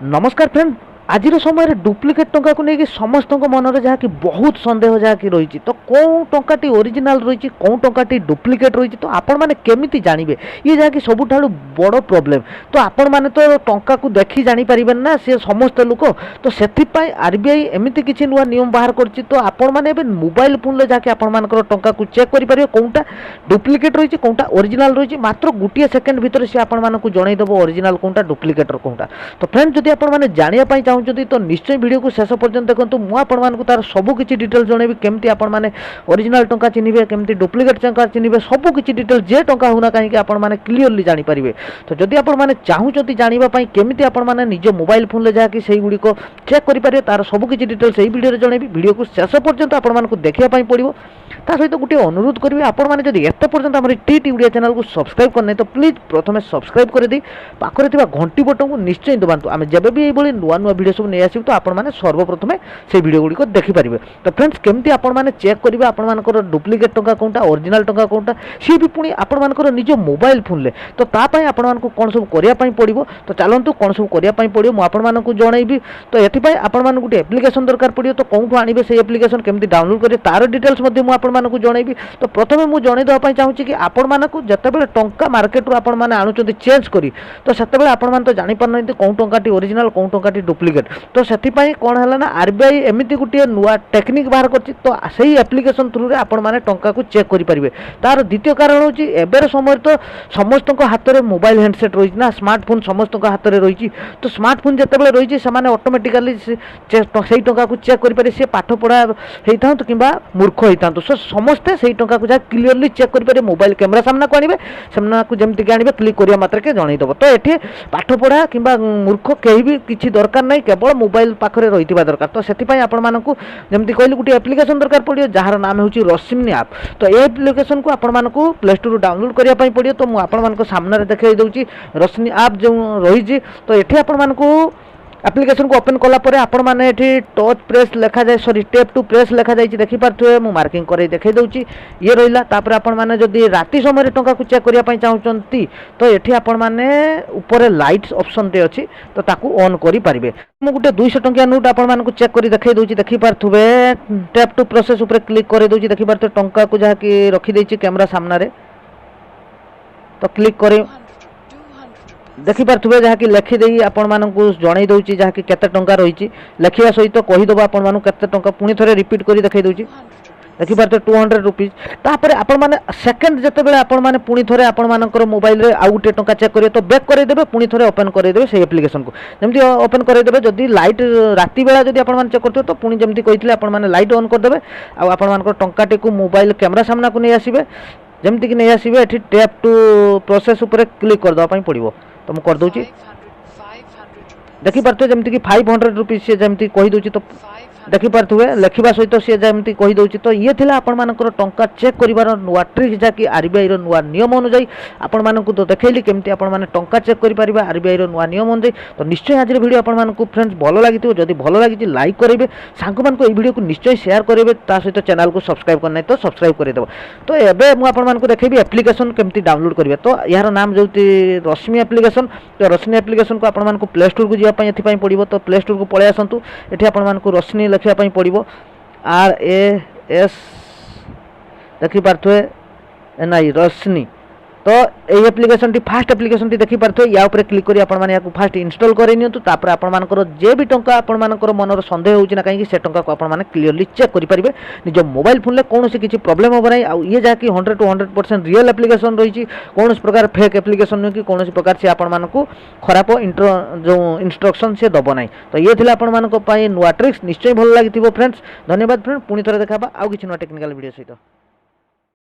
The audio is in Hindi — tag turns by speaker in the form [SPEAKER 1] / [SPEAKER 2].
[SPEAKER 1] नमस्कार फ्रेंड आज समय डुप्लिकेट टंका को लेकिन समस्त मनरे जहाँकि बहुत सन्देह जहाँकि रही तो कौन टंकाटी ओरिजिनल रही कौन टंकाटी डुप्लिकेट रही तो आपण मैंने केमिति जानवे ये जहाँकि सबुठ बड़ प्रोब्लेम तो आपण मैंने तो टंका को देखी जापर ना सी समस्त लोक तो से आरबीआई एमती किसी नुआ नियम बाहर कर तो आपण मैंने मोबाइल फोन जहाँकि आपर टंका को चेक करेंगे कौनटा डुप्लिकेट रही कौनटा ओरिजिनल रही मात्र गोटे सेकेंड भितर सी आपको जनईदेव ओरिजिनल कौनटा डुप्लिकेट कौनटा तो फ्रेंड जदि आपने जानापी चाहूँगी तो निश्चय वीडियो को शेष पर्यंत देखो मुझे तार सबकि डिटेल जनइबी केमती आपने ओरिजिनल टंका चिन्हे केमती डुप्लिकेट टंका चिन्हे सबकि डिटेल जे टंका होना कहीं आपने क्लीयरली जानीपारे तो जदि आपने चाहूँगी जानापी केमती आपने निज मोबाइल फोन में जहाँकि से गुड़िक चेक करेंगे तार सबकि डिटेल से वीडियो जनइबी वीडियो को शेष पर्यंत आपको देखापी पड़ो ता सहित गोटे अनुरोध करेंगे आपने जब एत पर्यंत आम टी ओडिया चैनल को सब्सक्राइब करना तो प्लीज प्रथम सब्सक्राइब कर दी पाखरे घंटी बटन को निश्चय दबातु आम जब भी ये नुआ नुआ वीडियो सब नहीं आसो तो आपने सर्वप्रथम से वीडियो गुड़िक देखिपारे तो फ्रेंड्स केमती आपने चेक करेंगे आपर डुप्लिकेट टंका कौनटा ओरिजिनल टंका कौनटा सी भी पुणी आपर निज मोबाइल फोन ले तो तापाई आपको कौन सब करने पड़ो तो चलतु कौन सब करने पड़ो मुझे जनइबी तो ये आपको गोटे एप्लिकेशन दरकार पड़ो तो कौटू आने से एप्लिकेशन केमती डाउनलोड करेंगे तार डिटेल्स आपको जनइबी तो प्रथम मुझे जनईदेवाई चाहूँगी कि आपण मानक जितेबाला टंका मार्केट रू आपण मैंने आणुंट चेंज करी तो से आपण तो जापर ना कौन टंकाटी ओरिजिनल कौन टंकाटी डुप्लिकेट तो से कौन है ना आरबीआई एमती गोटे नुआ टेक्निक बाहर कर तो सही एप्लिकेशन थ्रू रे आपण मैंने टंका को चेक करेंगे तार द्वितीय कारण हूँ एवं समय तो समस्त हाथ में मोबाइल हैंडसेट रही ना स्मार्टफोन समस्त हाथ में रही तो स्मार्टफोन जिते रही से ऑटोमेटिकली से टंका को चेक करेंगे सी पाठ पढ़ा होता कि मूर्ख होता सो समस्ते से टंका को जहाँ क्लीयरली चेक करेंगे मोबाइल कैमेरा सामना को आने सामना को जमीक आने क्लिक करिया मात्र के जनईदेव तो ये पाठ पढ़ा कि मूर्ख कहीं भी किसी दरकार नहीं केवल मोबाइल पाखे रही दरकार तो से जमी कहली गोटे एप्लिकेशन दरकार पड़ो जार नाम हूँ रश्मि आप तो ये एप्लिकेशन को आपको प्ले स्टोर डाउनलोड करने पड़ो तो मुझे सामने देखा दूसरी रश्मि आप जो रही तो ये आपको एप्लिकेशन को ओपन कलापर आपण मैंने टच प्रेस लिखा जाए सॉरी टेप टू प्रेस लिखा जाए देखिपे मुझे मार्किंग कर देखा दूसरी ये रहा तापर आपण मैंने जदि राति समय टंका को चेक करने चाहती तो ये आपण मैंने ऊपर लाइट्स ऑप्शन टे अच्छी तो ताकू ऑन करेंगे मुझे गोटे 200 टंकिया नोट आपण चेक कर देखा दूसरी देखिपे टेप टू प्रोसेस उपर क्लिक कर दूसरी देखिपे टंका को जहाँकि रखीदे कैमेरा सामने तो क्लिक कर देखिपे जहाँकि लिखिदे आपण मानू जन दूसरी जहाँकि केते टंका रही लिखा सहित कहीदेव आपण मानू केते टंका पुणी थे रिपीट कर देखा दूसरी देखिपे 200 रुपीज तापर आपण मैंने सेकेंड जिते आपण मैंने पुणी थे आपर मोबाइल रे आउ गोटे टंका चेक करेंगे तो बैक करदेवे पुणी थे ओपन करदेवे से एप्लिकेशन को जमी ओपन करदेवे जदि लाइट राति बेला जब आप चेक करते तो पुणी जमी कही आपने लाइट ऑन करदेवे आपर टंकाटी को मोबाइल कैमेरा सामना को नहीं आसवे जमीक नहीं आसवे ये टैप टू प्रोसेस उपर क्लिक करदेवाई पड़ो तो मुझे करदे देखिपे जमीक 500 रुपीज सी जमी कहीदे तो देखिपे लिखा सहित सी जमी कहीदे तो ये थी आपर टंका चेक कर नुआ ट्रिक्स जहाँकि आरबीआई नुआ नियम अनुଯାयी आपण तो देखली केमती आपने टंका चेक करेंगे आरबीआई नुआ नियम अनुଯାयी तो निश्चय आज वीडियो आपको फ्रेंड्स भल लगी जदि भल लगी लाइक करेंगे सांग मान वीडियो को निश्चय शेयर करेंगे सहित चैनल को सब्सक्राइब करना तो सब्सक्राइब करदेव तो एवं मुझे देखी एप्लिकेशन केमती डाउनलोड करेंगे तो यार नाम जो रश्मि एप्लिकेशन तो रश्मि एप्लिकेशन को आपको प्ले स्टोर को जावाई पड़ो तो प्ले स्टोर को पलि आसतु ये आपको रश्मि लिखापी पड़ो RAS देखिपे NI रश्मि तो ये एप्लिकेशन फास्ट एप्लिकेशन देखिपे या क्लिक कर फास्ट इंस्टॉल कर आपंकर जे भी टंका आपर मनर सन्देह होना कहीं से टंका को आपने क्लीयरली चेक करेंगे निज मोबाइल फोन में कौन किसी प्रॉब्लम हम ना ये जहाँकि 100 to 100% रियल एप्लिकेशन रही कौन प्रकार फेक एप्लिकेशन नुह कि कौन प्रकार से आपको खराब जो इंस्ट्रक्शन से दब ना तो ये थी आपको नुआ ट्रिक्स निश्चय भल लगी फ्रेंड्स धन्यवाद फ्रेंड पुणी थे देखा आउ कि नुआ टेक्निकल वीडियो सहित।